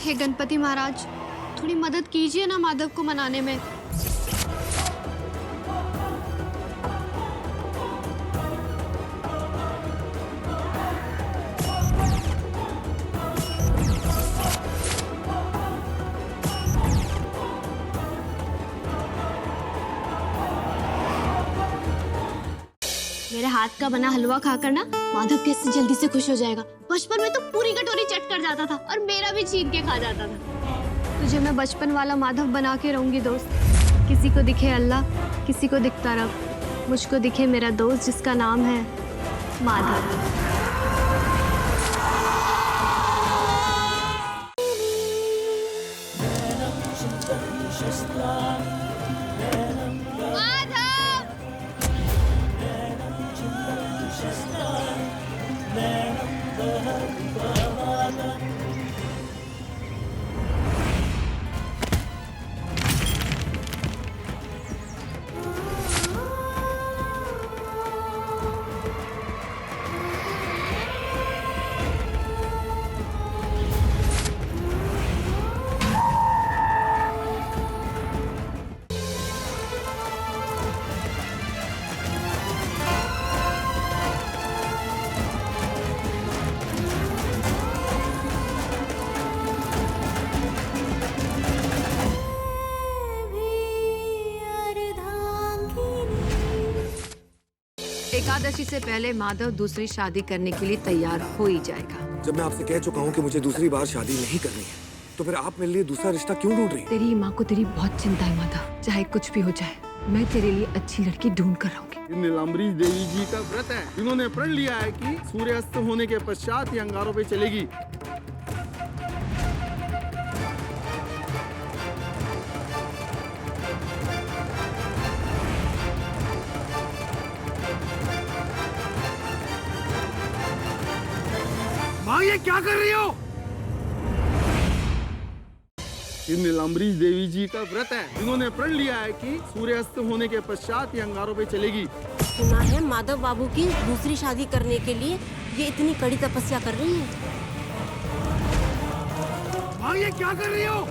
हे गणपति महाराज, थोड़ी मदद कीजिए ना माधव को मनाने में। मेरे हाथ का बना हलवा खाकर ना माधव कैसे जल्दी से खुश हो जाएगा। बचपन में तो पूरी कटोरी चट कर जाता था और मेरा भी छीन के खा जाता था। तुझे मैं बचपन वाला माधव बना के रहूंगी दोस्त। किसी को दिखे अल्लाह, किसी को दिखता रब, मुझको दिखे मेरा दोस्त जिसका नाम है माधव। एकादशी से पहले माधव दूसरी शादी करने के लिए तैयार हो ही जाएगा। जब मैं आपसे कह चुका हूँ कि मुझे दूसरी बार शादी नहीं करनी है, तो फिर आप मेरे लिए दूसरा रिश्ता क्यों ढूंढ रही हैं? तेरी माँ को तेरी बहुत चिंता है माधव। चाहे कुछ भी हो जाए, मैं तेरे लिए अच्छी लड़की ढूंढ कर रहूंगी। नीलाम्बरी देवी जी का व्रत है। इन्होंने प्रण लिया है कि सूर्यास्त होने के पश्चात ये अंगारों पे चलेगी। माँ, ये क्या कर रही हो? नीलाम्बरी देवी जी का व्रत है। इन्होंने प्रण लिया है कि सूर्यास्त होने के पश्चात ये अंगारों पे चलेगी। सुना है माधव बाबू की दूसरी शादी करने के लिए ये इतनी कड़ी तपस्या कर रही हैं। माँ, ये क्या कर रही हो?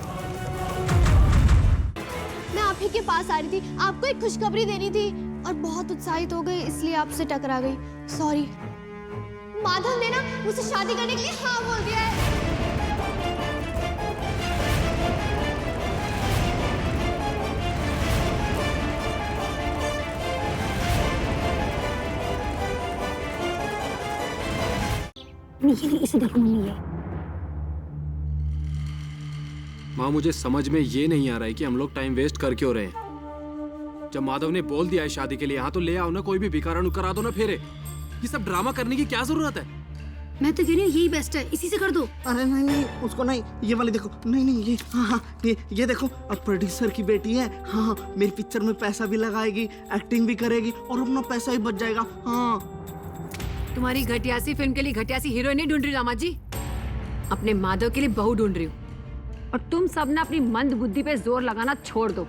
मैं आप ही के पास आ रही थी, आपको एक खुशखबरी देनी थी और बहुत उत्साहित हो गई इसलिए आपसे टकरा गई। सॉरी। माधव ने ना मुझसे शादी करने के लिए हाँ बोल दिया है। इसे देखो मम्मी, ये माँ, मुझे समझ में ये नहीं आ रहा है कि हम लोग टाइम वेस्ट कर क्यों रहे हैं। जब माधव ने बोल दिया है शादी के लिए, यहाँ तो ले आओ ना, कोई भी भिखारण करा दो ना फेरे। ये सब ड्रामा करने की क्या जरूरत है? मैं तो कह रही हूँ यही बेस्ट है, इसी से कर दो। अरे नहीं नहीं, उसको नहीं, ये वाली देखो। नहीं नहीं, ये हाँ हाँ, ये देखो, अब प्रोड्यूसर की बेटी है। हाँ हाँ, मेरी पिक्चर में पैसा भी लगाएगी, एक्टिंग भी करेगी और अपना पैसा ही बच जाएगा। हाँ, तुम्हारी घटियासी फिल्म के लिए घटियासी हीरोइन नहीं ढूंढ रही रामा जी, अपने माधव के लिए बहू ढूंढ रही हूँ। और तुम सब ना अपनी मंद बुद्धि पे जोर लगाना छोड़ दो।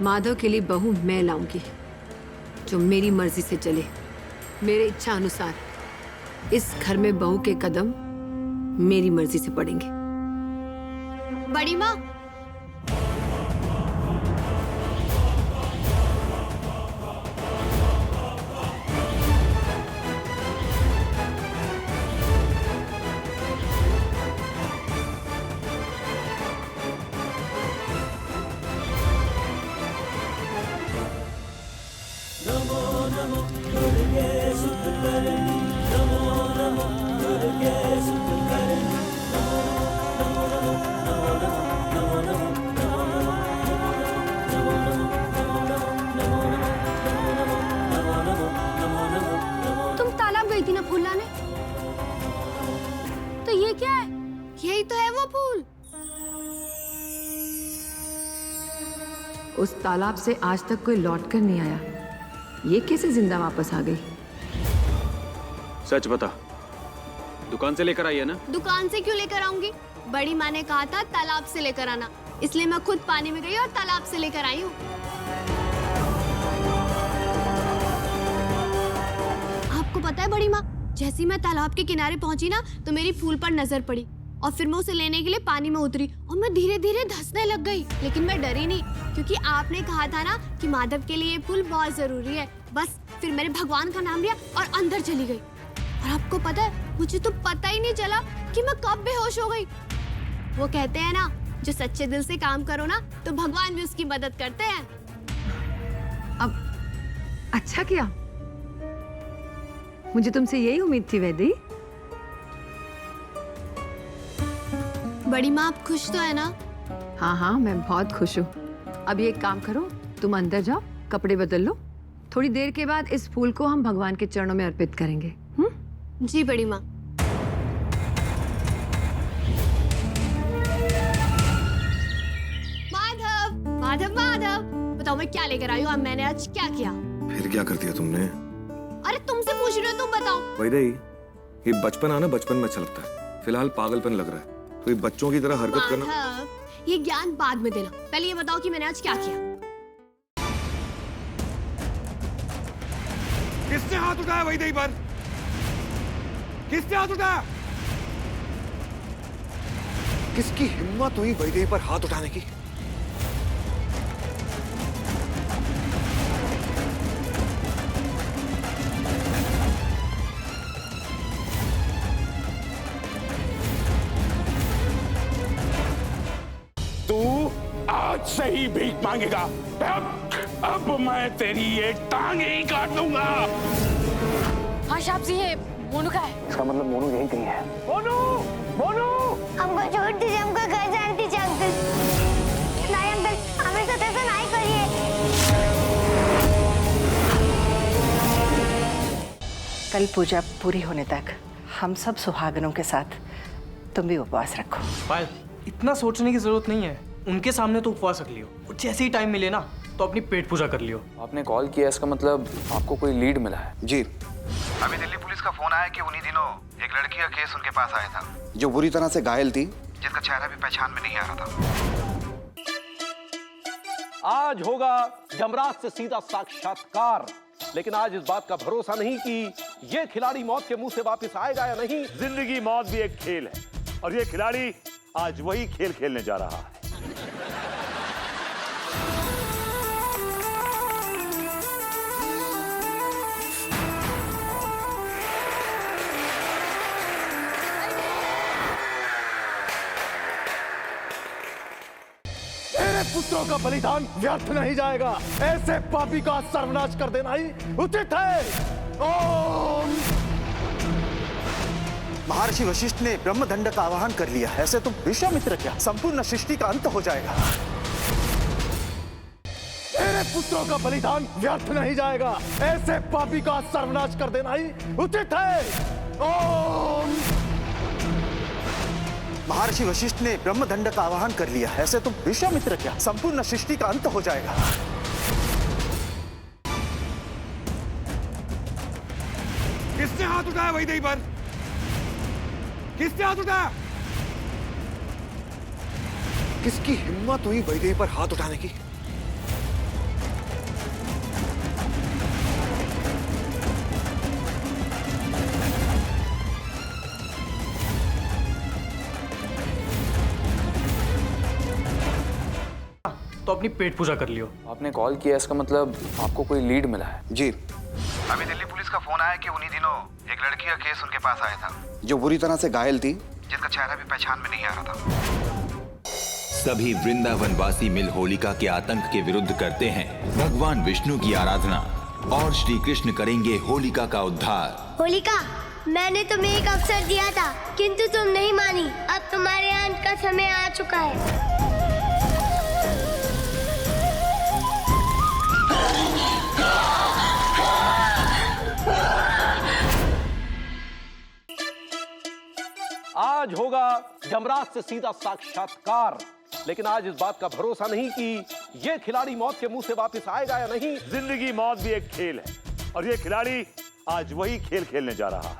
माधव के लिए बहू मैं लाऊंगी जो मेरी मर्जी से चले, मेरे इच्छा अनुसार। इस घर में बहू के कदम मेरी मर्जी से पड़ेंगे। बड़ी माँ, तुम तालाब गई थी ना फूल लाने, तो ये क्या है? यही तो है वो फूल। उस तालाब से आज तक कोई लौट कर नहीं आया, ये कैसे जिंदा वापस आ गई? सच बता, दुकान से लेकर आई है ना? दुकान से क्यों लेकर आऊंगी? बड़ी माँ ने कहा था तालाब से लेकर आना, इसलिए मैं खुद पानी में गई और तालाब से लेकर आई हूँ। आपको पता है बड़ी माँ, जैसे ही मैं तालाब के किनारे पहुंची ना, तो मेरी फूल पर नजर पड़ी। और फिर मैं उसे लेने के लिए पानी में उतरी और मैं धीरे धीरे धंसने लग गई। लेकिन मैं डरी नहीं, क्योंकि आपने कहा था ना कि माधव के लिए ये फूल बहुत जरूरी है। बस फिर मैंने भगवान का नाम लिया और अंदर चली गई। और आपको पता है, मुझे तो पता ही नहीं चला कि मैं कब बेहोश हो गई। वो कहते हैं ना, जो सच्चे दिल से काम करो ना तो भगवान भी उसकी मदद करते हैं। अब अच्छा किया, मुझे तुमसे यही उम्मीद थी वैदेही। बड़ी माँ, आप खुश तो है ना? हाँ हाँ, मैं बहुत खुश हूँ। अब ये एक काम करो, तुम अंदर जाओ, कपड़े बदल लो। थोड़ी देर के बाद इस फूल को हम भगवान के चरणों में अर्पित करेंगे। जी बड़ी माँ। माधव माधव माधव, बताओ मैं क्या लेकर आई हूँ? अब मैंने आज क्या किया? फिर क्या कर दिया तुमने? अरे तुमसे पूछ रही हो, तुम बताओ। वैदेही, ये बचपन आना बचपन में अच्छा लगता है, फिलहाल पागलपन लग रहा है। तो ये बच्चों की तरह हरकत करना। माधव, ये ज्ञान बाद में देना, पहले ये बताओ कि मैंने आज क्या किया। किसने हाथ उठाया वैदेही पर? किसने हाथ उठाया? किसकी हिम्मत हुई वैदेही पर हाथ उठाने की? तू आज से ही भीख मांगेगा। अब मैं तेरी ये टांग ही काट दूंगा। हाँ साहब जी, ये मोनू का है। इसका मतलब मोनू यही कहीं है। मोनू, मोनू, हमको छोड़ दीजिए, हमको घर जाने दीजिए अंकल। नहीं अंकल, हमें साथ ऐसा नहीं करिए। कल पूजा पूरी होने तक हम सब सुहागनों के साथ तुम भी उपवास रखो। पायल, इतना सोचने की जरूरत नहीं है। उनके सामने तो उपवास रख लियो, जैसे ही टाइम मिले ना तो अपनी पेट पूजा कर लियो। आपने कॉल किया, इसका मतलब आपको कोई लीड मिला है? जी, अभी दिल्ली पुलिस का फोन आया कि उन्हीं दिनों एक लड़की का केस उनके पास आया था, जो बुरी तरह से घायल थी, जिसका चेहरा भी पहचान में नहीं आ रहा था। आज होगा यमराज से सीधा साक्षात्कार, लेकिन आज इस बात का भरोसा नहीं कि ये खिलाड़ी मौत के मुंह से वापस आएगा या नहीं। जिंदगी मौत भी एक खेल है, और ये खिलाड़ी आज वही खेल खेलने जा रहा है। तेरे पुत्रों का बलिदान व्यर्थ नहीं जाएगा। ऐसे पापी का सर्वनाश कर देना ही उचित है। ओम। महर्षि वशिष्ठ ने ब्रह्मदंड का आवाहन कर लिया, ऐसे तुम विश्वामित्र क्या, संपूर्ण सृष्टि का अंत हो जाएगा। तेरे पुत्रों का बलिदान व्यर्थ नहीं जाएगा। ऐसे पापी का सर्वनाश कर देना ही उचित है। ओम। महर्षि वशिष्ठ ने ब्रह्मदंड का आवाहन कर लिया, ऐसे तुम विश्वामित्र क्या, संपूर्ण सृष्टि का अंत हो जाएगा। किसने हाथ उठाया वैदेही पर? किसने हाथ उठाया? किसकी हिम्मत हुई वैदेही पर हाथ उठाने की? तो अपनी पेट पूजा कर लियो। आपने कॉल किया, इसका मतलब आपको कोई लीड मिला है? जी, अभी दिल्ली पुलिस का फोन आया कि उन्हीं दिनों एक लड़की का केस उनके पास आया था, जो बुरी तरह से घायल थी, जिसका चेहरा भी पहचान में नहीं आ रहा था। सभी वृंदावनवासी मिल होलिका के आतंक के विरुद्ध करते हैं भगवान विष्णु की आराधना, और श्री कृष्ण करेंगे होलिका का उद्धार। होलिका, मैंने तुम्हें एक अवसर दिया था, किंतु तुम नहीं मानी। अब तुम्हारे अंत का समय आ चुका है। आज होगा यमराज से सीधा साक्षात्कार, लेकिन आज इस बात का भरोसा नहीं कि ये खिलाड़ी मौत के मुंह से वापस आएगा या नहीं। जिंदगी मौत भी एक खेल है, और ये खिलाड़ी आज वही खेल खेलने जा रहा है।